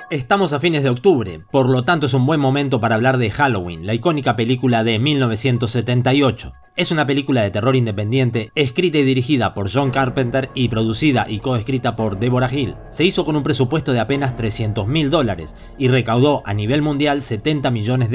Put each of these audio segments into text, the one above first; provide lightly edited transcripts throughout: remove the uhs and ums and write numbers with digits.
Estamos a fines de octubre, por lo tanto es un buen momento para hablar de Halloween, la icónica película de 1978. Es una película de terror independiente, escrita y dirigida por John Carpenter y producida y coescrita por Deborah Hill. Se hizo con un presupuesto de apenas $300.000 y recaudó a nivel mundial $70 millones,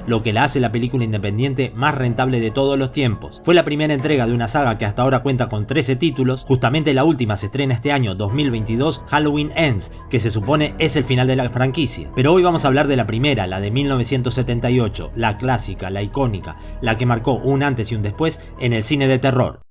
lo que la hace la película independiente más rentable de todos los tiempos. Fue la primera entrega de una saga que hasta ahora cuenta con 13 títulos, justamente la última se estrena este año 2022, Halloween Ends, que se supone es el final de la franquicia. Pero hoy vamos a hablar de la primera, la de 1978, la clásica, la icónica, la que marcó un antes y un después en el cine de terror.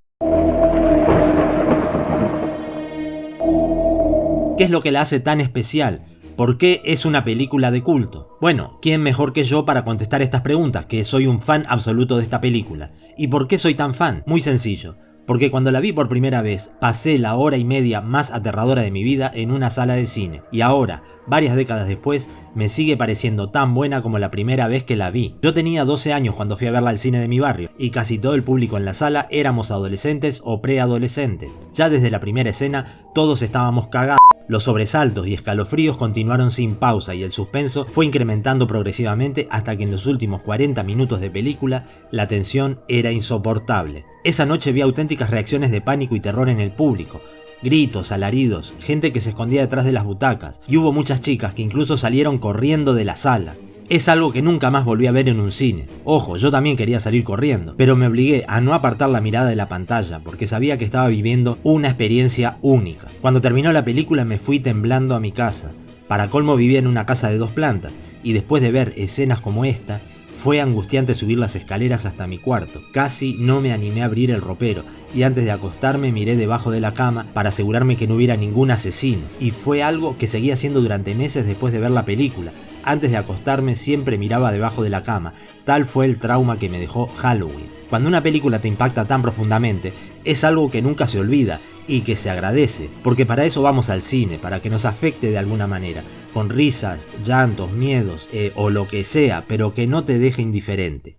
¿Qué es lo que la hace tan especial? ¿Por qué es una película de culto? Bueno, ¿quién mejor que yo para contestar estas preguntas? Que soy un fan absoluto de esta película. ¿Y por qué soy tan fan? Muy sencillo. Porque cuando la vi por primera vez, pasé la hora y media más aterradora de mi vida en una sala de cine. Y ahora, varias décadas después, me sigue pareciendo tan buena como la primera vez que la vi. Yo tenía 12 años cuando fui a verla al cine de mi barrio, y casi todo el público en la sala éramos adolescentes o preadolescentes. Ya desde la primera escena, todos estábamos cagados. Los sobresaltos y escalofríos continuaron sin pausa y el suspenso fue incrementando progresivamente hasta que en los últimos 40 minutos de película la tensión era insoportable. Esa noche vi auténticas reacciones de pánico y terror en el público. Gritos, alaridos, gente que se escondía detrás de las butacas y hubo muchas chicas que incluso salieron corriendo de la sala. Es algo que nunca más volví a ver en un cine. Ojo, yo también quería salir corriendo, pero me obligué a no apartar la mirada de la pantalla porque sabía que estaba viviendo una experiencia única. Cuando terminó la película me fui temblando a mi casa. Para colmo vivía en una casa de 2 plantas y después de ver escenas como esta, fue angustiante subir las escaleras hasta mi cuarto. Casi no me animé a abrir el ropero y antes de acostarme miré debajo de la cama para asegurarme que no hubiera ningún asesino. Y fue algo que seguía haciendo durante meses después de ver la película. Antes de acostarme siempre miraba debajo de la cama. Tal fue el trauma que me dejó Halloween. Cuando una película te impacta tan profundamente, es algo que nunca se olvida y que se agradece, porque para eso vamos al cine, para que nos afecte de alguna manera, con risas, llantos, miedos o lo que sea, pero que no te deje indiferente.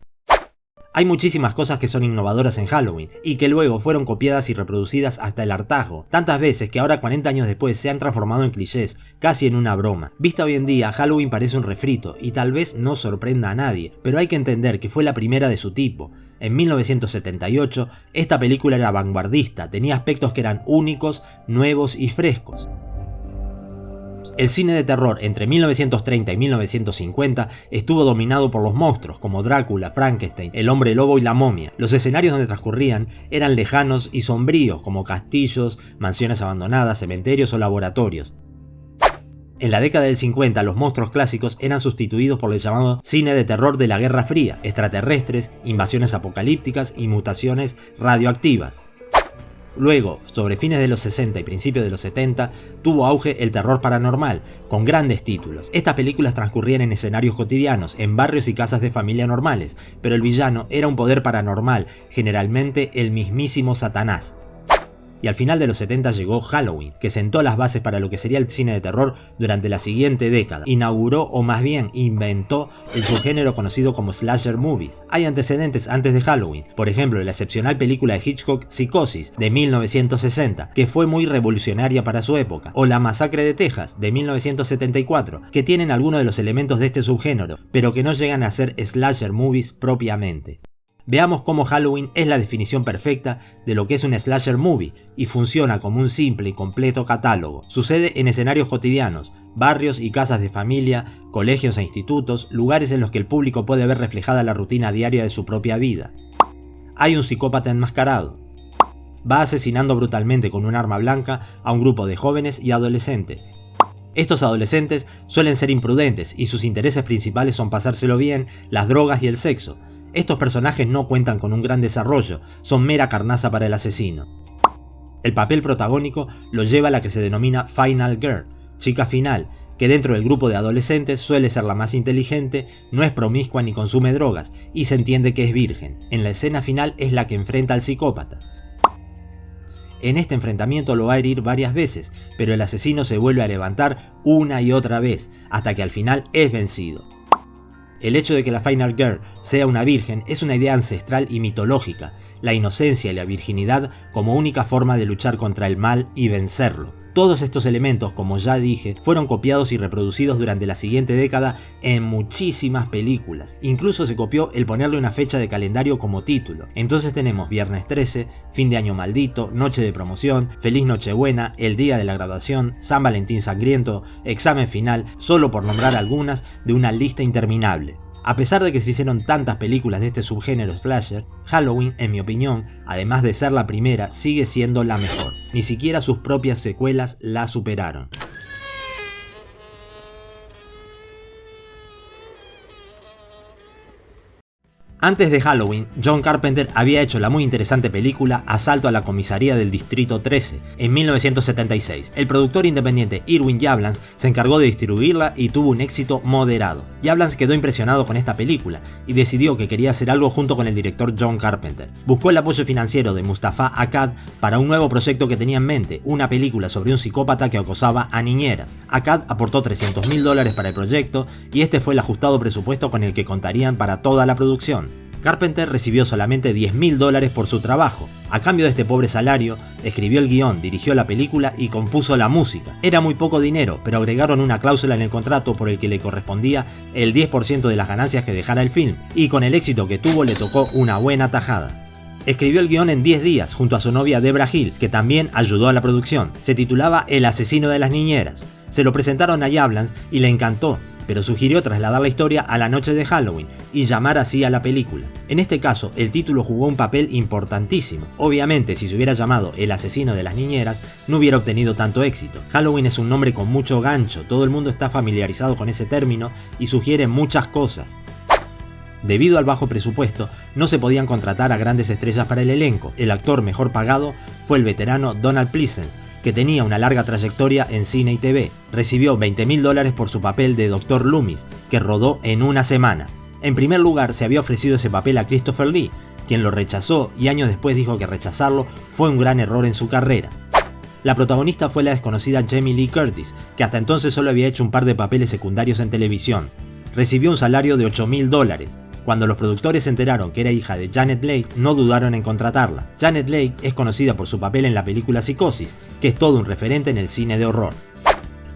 Hay muchísimas cosas que son innovadoras en Halloween y que luego fueron copiadas y reproducidas hasta el hartazgo, tantas veces que ahora 40 años después se han transformado en clichés, casi en una broma. Vista hoy en día, Halloween parece un refrito y tal vez no sorprenda a nadie, pero hay que entender que fue la primera de su tipo. En 1978, esta película era vanguardista, tenía aspectos que eran únicos, nuevos y frescos. El cine de terror entre 1930 y 1950 estuvo dominado por los monstruos como Drácula, Frankenstein, el hombre lobo y la momia. Los escenarios donde transcurrían eran lejanos y sombríos como castillos, mansiones abandonadas, cementerios o laboratorios. En la década del 50 los monstruos clásicos eran sustituidos por el llamado cine de terror de la Guerra Fría, extraterrestres, invasiones apocalípticas y mutaciones radioactivas. Luego, sobre fines de los 60 y principios de los 70, tuvo auge el terror paranormal, con grandes títulos. Estas películas transcurrían en escenarios cotidianos, en barrios y casas de familia normales, pero el villano era un poder paranormal, generalmente el mismísimo Satanás. Y al final de los 70 llegó Halloween, que sentó las bases para lo que sería el cine de terror durante la siguiente década. Inauguró, o más bien inventó, el subgénero conocido como slasher movies. Hay antecedentes antes de Halloween, por ejemplo la excepcional película de Hitchcock Psicosis de 1960, que fue muy revolucionaria para su época, o La Masacre de Texas de 1974, que tienen algunos de los elementos de este subgénero, pero que no llegan a ser slasher movies propiamente. Veamos cómo Halloween es la definición perfecta de lo que es un slasher movie y funciona como un simple y completo catálogo. Sucede en escenarios cotidianos, barrios y casas de familia, colegios e institutos, lugares en los que el público puede ver reflejada la rutina diaria de su propia vida. Hay un psicópata enmascarado. Va asesinando brutalmente con un arma blanca a un grupo de jóvenes y adolescentes. Estos adolescentes suelen ser imprudentes y sus intereses principales son pasárselo bien, las drogas y el sexo. Estos personajes no cuentan con un gran desarrollo, son mera carnaza para el asesino. El papel protagónico lo lleva la que se denomina Final Girl, chica final, que dentro del grupo de adolescentes suele ser la más inteligente, no es promiscua ni consume drogas, y se entiende que es virgen. En la escena final es la que enfrenta al psicópata. En este enfrentamiento lo va a herir varias veces, pero el asesino se vuelve a levantar una y otra vez, hasta que al final es vencido. El hecho de que la Final Girl sea una virgen es una idea ancestral y mitológica, la inocencia y la virginidad como única forma de luchar contra el mal y vencerlo. Todos estos elementos, como ya dije, fueron copiados y reproducidos durante la siguiente década en muchísimas películas. Incluso se copió el ponerle una fecha de calendario como título. Entonces tenemos Viernes 13, Fin de Año Maldito, Noche de Promoción, Feliz Nochebuena, El Día de la Graduación, San Valentín Sangriento, Examen Final, solo por nombrar algunas de una lista interminable. A pesar de que se hicieron tantas películas de este subgénero slasher, Halloween, en mi opinión, además de ser la primera, sigue siendo la mejor. Ni siquiera sus propias secuelas la superaron. Antes de Halloween, John Carpenter había hecho la muy interesante película Asalto a la Comisaría del Distrito 13 en 1976. El productor independiente Irwin Yablans se encargó de distribuirla y tuvo un éxito moderado. Yablans quedó impresionado con esta película y decidió que quería hacer algo junto con el director John Carpenter. Buscó el apoyo financiero de Mustafa Akkad para un nuevo proyecto que tenía en mente, una película sobre un psicópata que acosaba a niñeras. Akkad aportó $300.000 para el proyecto y este fue el ajustado presupuesto con el que contarían para toda la producción. Carpenter recibió solamente $10.000 por su trabajo. A cambio de este pobre salario, escribió el guión, dirigió la película y compuso la música. Era muy poco dinero, pero agregaron una cláusula en el contrato por el que le correspondía el 10% de las ganancias que dejara el film, y con el éxito que tuvo le tocó una buena tajada. Escribió el guión en 10 días junto a su novia Debra Hill, que también ayudó a la producción. Se titulaba El asesino de las niñeras. Se lo presentaron a Yablans y le encantó, pero sugirió trasladar la historia a la noche de Halloween y llamar así a la película. En este caso, el título jugó un papel importantísimo. Obviamente, si se hubiera llamado El asesino de las niñeras, no hubiera obtenido tanto éxito. Halloween es un nombre con mucho gancho, todo el mundo está familiarizado con ese término y sugiere muchas cosas. Debido al bajo presupuesto, no se podían contratar a grandes estrellas para el elenco. El actor mejor pagado fue el veterano Donald Pleasence, que tenía una larga trayectoria en cine y TV. Recibió $20.000 por su papel de Dr. Loomis, que rodó en una semana. En primer lugar, se había ofrecido ese papel a Christopher Lee, quien lo rechazó y años después dijo que rechazarlo fue un gran error en su carrera. La protagonista fue la desconocida Jamie Lee Curtis, que hasta entonces solo había hecho un par de papeles secundarios en televisión. Recibió un salario de $8.000. Cuando los productores se enteraron que era hija de Janet Leigh, no dudaron en contratarla. Janet Leigh es conocida por su papel en la película Psicosis, que es todo un referente en el cine de horror.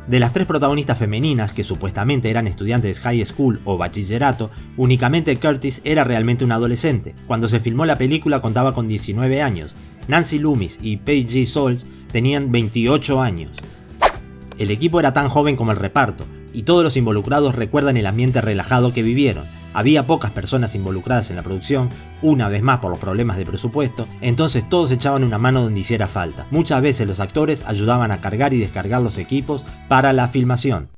De las 3 protagonistas femeninas, que supuestamente eran estudiantes de high school o bachillerato, únicamente Curtis era realmente una adolescente. Cuando se filmó la película contaba con 19 años. Nancy Loomis y Paige Soles tenían 28 años. El equipo era tan joven como el reparto, y todos los involucrados recuerdan el ambiente relajado que vivieron. Había pocas personas involucradas en la producción, una vez más por los problemas de presupuesto, entonces todos echaban una mano donde hiciera falta. Muchas veces los actores ayudaban a cargar y descargar los equipos para la filmación.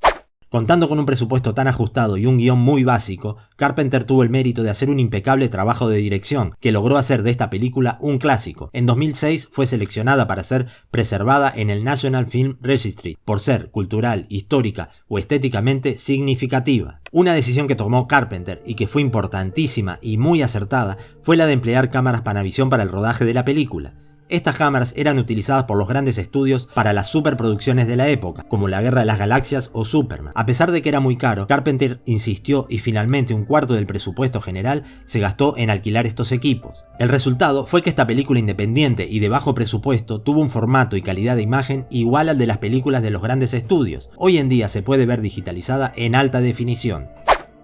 Contando con un presupuesto tan ajustado y un guión muy básico, Carpenter tuvo el mérito de hacer un impecable trabajo de dirección, que logró hacer de esta película un clásico. En 2006 fue seleccionada para ser preservada en el National Film Registry, por ser cultural, histórica o estéticamente significativa. Una decisión que tomó Carpenter y que fue importantísima y muy acertada fue la de emplear cámaras Panavision para el rodaje de la película. Estas cámaras eran utilizadas por los grandes estudios para las superproducciones de la época, como La Guerra de las Galaxias o Superman. A pesar de que era muy caro, Carpenter insistió y finalmente un cuarto del presupuesto general se gastó en alquilar estos equipos. El resultado fue que esta película independiente y de bajo presupuesto tuvo un formato y calidad de imagen igual al de las películas de los grandes estudios. Hoy en día se puede ver digitalizada en alta definición.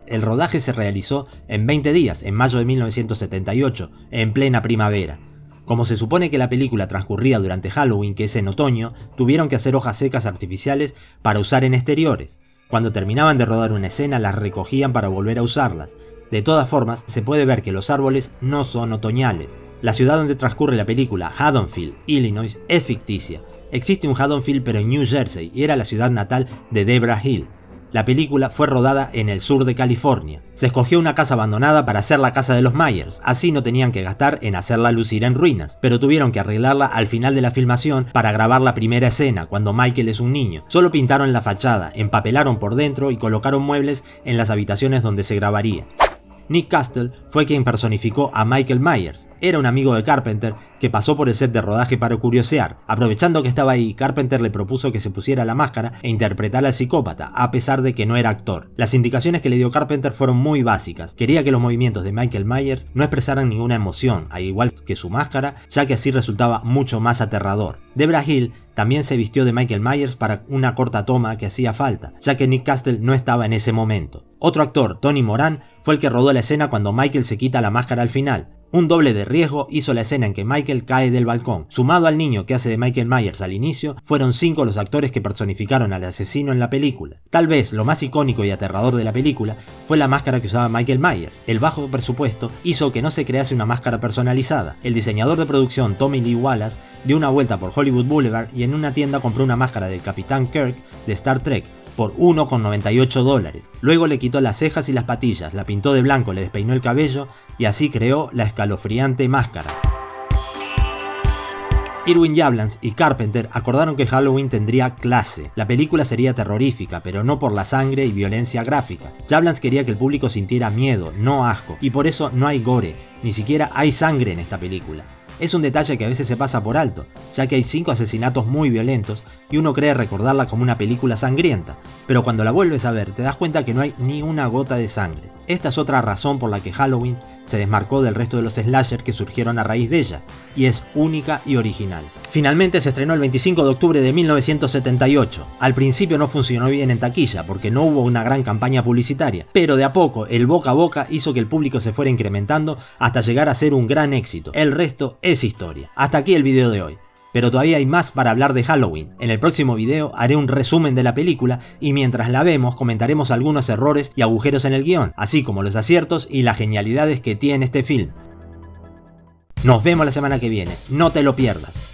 El rodaje se realizó en 20 días, en mayo de 1978, en plena primavera. Como se supone que la película transcurría durante Halloween, que es en otoño, tuvieron que hacer hojas secas artificiales para usar en exteriores. Cuando terminaban de rodar una escena, las recogían para volver a usarlas. De todas formas, se puede ver que los árboles no son otoñales. La ciudad donde transcurre la película, Haddonfield, Illinois, es ficticia. Existe un Haddonfield pero en New Jersey y era la ciudad natal de Debra Hill. La película fue rodada en el sur de California. Se escogió una casa abandonada para hacer la casa de los Myers, así no tenían que gastar en hacerla lucir en ruinas, pero tuvieron que arreglarla al final de la filmación para grabar la primera escena, cuando Michael es un niño. Solo pintaron la fachada, empapelaron por dentro y colocaron muebles en las habitaciones donde se grabaría. Nick Castle fue quien personificó a Michael Myers. Era un amigo de Carpenter que pasó por el set de rodaje para curiosear. Aprovechando que estaba ahí, Carpenter le propuso que se pusiera la máscara e interpretara al psicópata, a pesar de que no era actor. Las indicaciones que le dio Carpenter fueron muy básicas. Quería que los movimientos de Michael Myers no expresaran ninguna emoción, al igual que su máscara, ya que así resultaba mucho más aterrador. Debra Hill también se vistió de Michael Myers para una corta toma que hacía falta, ya que Nick Castle no estaba en ese momento. Otro actor, Tony Moran, fue el que rodó la escena cuando Michael se quita la máscara al final. Un doble de riesgo hizo la escena en que Michael cae del balcón. Sumado al niño que hace de Michael Myers al inicio, fueron 5 los actores que personificaron al asesino en la película. Tal vez lo más icónico y aterrador de la película fue la máscara que usaba Michael Myers. El bajo presupuesto hizo que no se crease una máscara personalizada. El diseñador de producción Tommy Lee Wallace dio una vuelta por Hollywood Boulevard y en una tienda compró una máscara del Capitán Kirk de Star Trek por $1,98. Luego le quitó las cejas y las patillas, la pintó de blanco, le despeinó el cabello y así creó la escalofriante máscara. Irwin Yablans y Carpenter acordaron que Halloween tendría clase. La película sería terrorífica, pero no por la sangre y violencia gráfica. Yablans quería que el público sintiera miedo, no asco, y por eso no hay gore, ni siquiera hay sangre en esta película. Es un detalle que a veces se pasa por alto, ya que hay 5 asesinatos muy violentos y uno cree recordarla como una película sangrienta, pero cuando la vuelves a ver te das cuenta que no hay ni una gota de sangre. Esta es otra razón por la que Halloween se desmarcó del resto de los slashers que surgieron a raíz de ella, y es única y original. Finalmente se estrenó el 25 de octubre de 1978. Al principio no funcionó bien en taquilla porque no hubo una gran campaña publicitaria, pero de a poco el boca a boca hizo que el público se fuera incrementando hasta llegar a ser un gran éxito. El resto es historia. Hasta aquí el video de hoy. Pero todavía hay más para hablar de Halloween. En el próximo video haré un resumen de la película y mientras la vemos comentaremos algunos errores y agujeros en el guión, así como los aciertos y las genialidades que tiene este film. Nos vemos la semana que viene, no te lo pierdas.